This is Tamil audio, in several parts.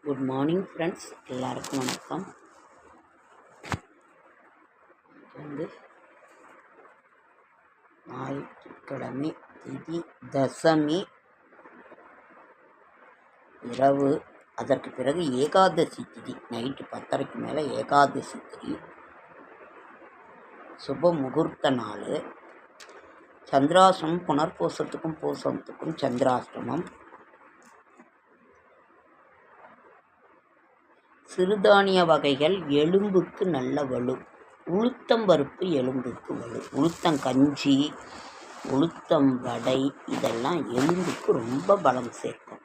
குட் மார்னிங் ஃப்ரெண்ட்ஸ், எல்லாருக்கும் வணக்கம். வந்து ஞாயிற்றுக்கிழமை, திதி தசமி இரவு. அதற்கு பிறகு ஏகாதசி திதி நைட்டு 10:30 மேலே ஏகாதசி திதி. சுப முகூர்த்த நாள். சந்திராசிரமம் புனர்பூசத்துக்கும் பூசத்துக்கும் சந்திராசிரமம். சிறுதானிய வகைகள் எலும்புக்கு நல்ல வலு. உளுத்தம் பருப்பு எலும்புக்கு வலு. உளுத்தங்கஞ்சி, உளுத்தம் வடை இதெல்லாம் எலும்புக்கு ரொம்ப பலம் சேர்க்கும்.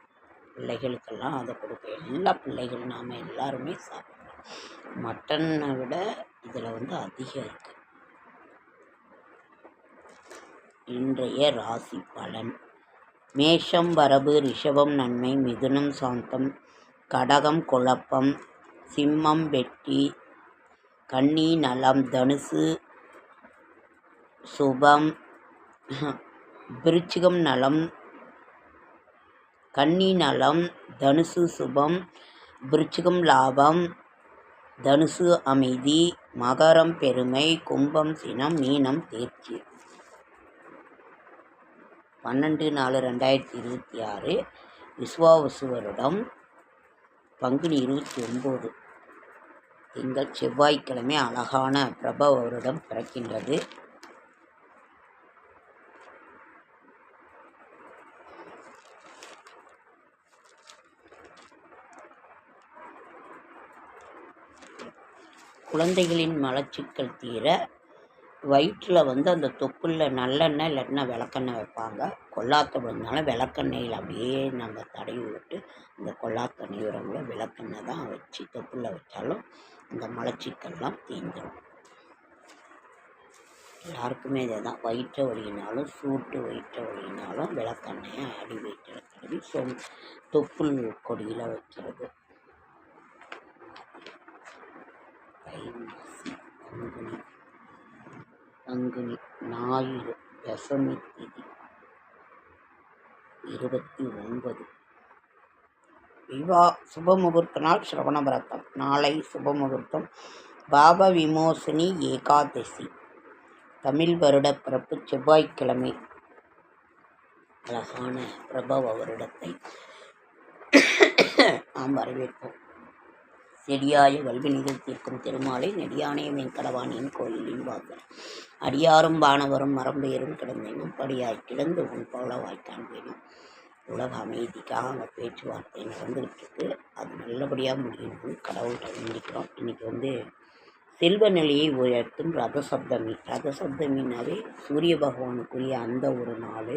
பிள்ளைகளுக்கெல்லாம் அதை கொடுக்க எல்லா பிள்ளைகளும் நாம் எல்லாருமே சாப்பிடலாம். மட்டனை விட இதில் அதிகம் இருக்குது. இன்றைய ராசி பலன். மேஷம் வரவு, ரிஷபம் நன்மை, மிதுனம் சாந்தம், கடகம் குழப்பம், சிம்மம் வெற்றி, கன்னி நலம், தனுசு சுபம், விருச்சிகம் நலம், கன்னி நலம், தனுசு சுபம், விருச்சிகம் லாபம், தனுசு அமைதி, மகரம் பெருமை, கும்பம் சினம், மீனம் தேர்ச்சி. 12/4/2026 விஸ்வாவசு வருடம் பங்குனி 29 திங்கள் செவ்வாய்க்கிழமை அழகான பிரப வருடம் பிறக்கின்றது. குழந்தைகளின் மலச்சிக்கல் தீர வயிற்றில் அந்த தொப்புள்ள நல்லெண்ணெய் இல்லைன்னா விளக்கெண்ணெய் வைப்பாங்க. கொள்ளாத்தனால விளக்கெண்ணெயில் அப்படியே நம்ம தடவி விட்டு இந்த கொள்ளாத்தண்ணி உரங்களை விளக்கெண்ணெய் தான் வச்சு தொப்புள்ள வச்சாலும் இந்த மலச்சிக்கல்லாம் தீந்துடும். எல்லாருக்குமே இதை தான். வயிற்று வலியினாலும் சூட்டு வயிற்று வலியினாலும் விளக்கெண்ணெயை அடி வயிற்றில் தடவி தொப்புள் கொடியில் வைக்கிறது. பங்குனி ஞாயிறு தசமி திதி 29. சுபமுகூர்த்த நாள் சிரவணபரத்தம். நாளை சுபமுகூர்த்தம். பாப விமோசனி ஏகாதசி. தமிழ் வருட பிறப்பு செவ்வாய்க்கிழமை. அழகான பிரபவ வருடத்தை நாம் வரவேற்போம். செடியாய வல்வினிகள் தீர்க்கும் திருமாலை நெடியானே வெங்கடவாணியின் கோயிலின் வாசல். அடியாரும் வானவரும் மரம்பெயரும் கிடந்தேனும் படியாய் கிடந்து உன் போல வாய்க்கான் வேணும். உலக அமைதிக்காக அங்கே பேச்சுவார்த்தை நடந்துகிட்டு இருக்கு. அது நல்லபடியாக முடியணும்னு கடவுள்கிட்ட வேண்டிக்கிறோம். இன்றைக்கி செல்வ நிலையை உயர்த்தும் ரதசப்தமி. ரதசப்தமின்னாவே சூரிய பகவானுக்குரிய அந்த ஒரு நாள்.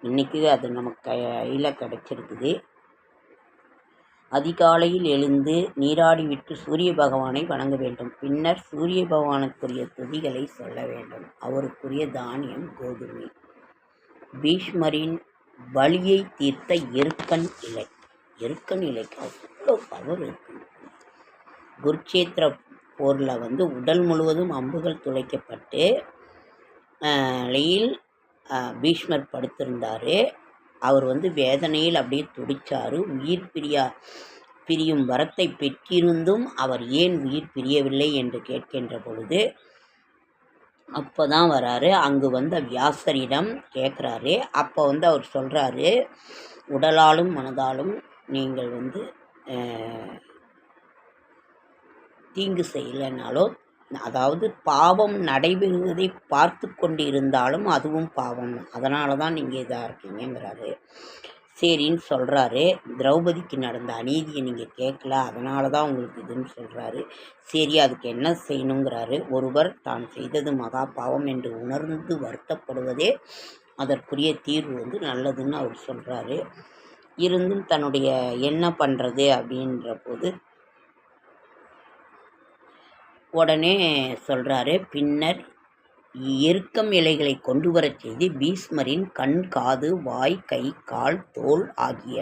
இன்றைக்கி அது நமக்கு கையில் கிடச்சிருக்குது. அதிகாலையில் எழுந்து நீராடிவிட்டு சூரிய பகவானை வணங்க வேண்டும். பின்னர் சூரிய பகவானுக்குரிய துதிகளை சொல்ல வேண்டும். அவருக்குரிய தானியம் கோதுமை. பீஷ்மரின் வலியை தீர்த்த எருக்கன் இலை. எருக்கன் இலைக்கு அவ்வளோ பவர் இருக்கு. குருட்சேத்திர போரில் உடல் முழுவதும் அம்புகள் துளைக்கப்பட்டு நிலையில் பீஷ்மர் படுத்திருந்தார். அவர் வேதனையில் அப்படியே துடித்தார். உயிர் பிரியும் வரத்தை பெற்றிருந்தும் அவர் ஏன் உயிர் பிரியவில்லை என்று கேட்கின்ற பொழுது அப்போ தான் வராரு. அங்கு வியாசரிடம் கேட்குறாரு. அப்போ அவர் சொல்கிறாரு, உடலாலும் மனதாலும் நீங்கள் தீங்கு செய்யலைனாலும், அதாவது பாவம் நடைபெறுவதை பார்த்து கொண்டு இருந்தாலும் அதுவும் பாவம், அதனால தான் நீங்கள் இதாக இருக்கீங்கிறாரு. சரின்னு சொல்கிறாரு. திரௌபதிக்கு நடந்த அநீதியை நீங்கள் கேட்கல, அதனால தான் உங்களுக்கு இதுன்னு சொல்கிறாரு. சரி, அதுக்கு என்ன செய்யணுங்கிறாரு. ஒருவர் தான் செய்தது மகா பாவம் என்று உணர்ந்து வருத்தப்படுவதே அதற்குரிய தீர்வு நல்லதுன்னு அவர் சொல்கிறாரு. இருந்தும் தன்னுடைய என்ன பண்ணுறது அப்படின்ற போது உடனே சொல்கிறாரு. பின்னர் எருக்கம் இலைகளை கொண்டு வரச் செய்து பீஷ்மரின் கண், காது, வாய், கை, கால், தோல் ஆகிய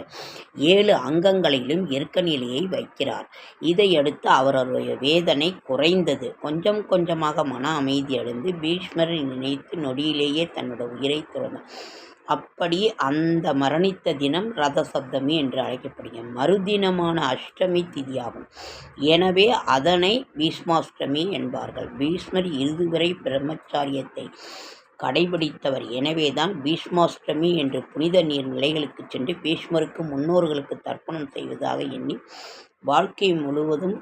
7 அங்கங்களிலும் எருக்கன் இலையை வைக்கிறார். இதையடுத்து அவருடைய வேதனை குறைந்தது. கொஞ்சம் கொஞ்சமாக மன அமைதி அடைந்து பீஷ்மரை நினைத்து நொடியிலேயே தன்னோட உயிரை துறந்தார். அப்படி அந்த மரணித்த தினம் ரத சப்தமி என்று அழைக்கப்படுகிறது. மறுதினமான அஷ்டமி திதியாகும். எனவே அதனை பீஷ்மாஷ்டமி என்பார்கள். பீஷ்மர் இறுதிவரை பிரம்மச்சாரியத்தை கடைபிடித்தவர். எனவேதான் பீஷ்மாஷ்டமி என்று புனித நீர் நிலைகளுக்கு சென்று பீஷ்மருக்கு முன்னோர்களுக்கு தர்ப்பணம் செய்வதாக எண்ணி வாழ்க்கை முழுவதும்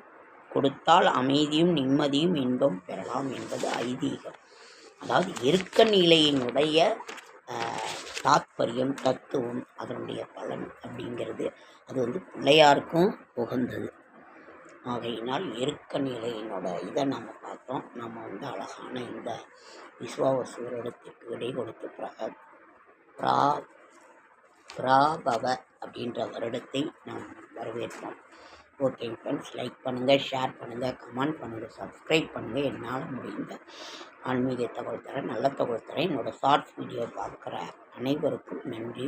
கொடுத்தால் அமைதியும் நிம்மதியும் இன்பம் பெறலாம் என்பது ஐதீகம். அதாவது எருக்க நிலையினுடைய தாத்பரியம், தத்துவம், அதனுடைய பலன் அப்படிங்கிறது அது பிள்ளையாருக்கும் உகந்தது. ஆகையினால் எருக்க நிலையினோட இதை நம்ம பார்த்தோம். நம்ம அழகான இந்த விஸ்வாவசூரிடத்திற்கு விடை கொடுத்து பிராபவ அப்படின்ற வருடத்தை நாம் வரவேற்போம். ஓகே ஃப்ரெண்ட்ஸ், லைக் பண்ணுங்கள், ஷேர் பண்ணுங்கள், கமெண்ட் பண்ணுங்கள், சப்ஸ்கிரைப் பண்ணுங்கள். என்னால் முடிந்த ஆன்மீக தகவல் தரேன், நல்ல தகவல் தரேன். என்னோடய ஷார்ட்ஸ் வீடியோ பார்க்குற அனைவருக்கும் நன்றி.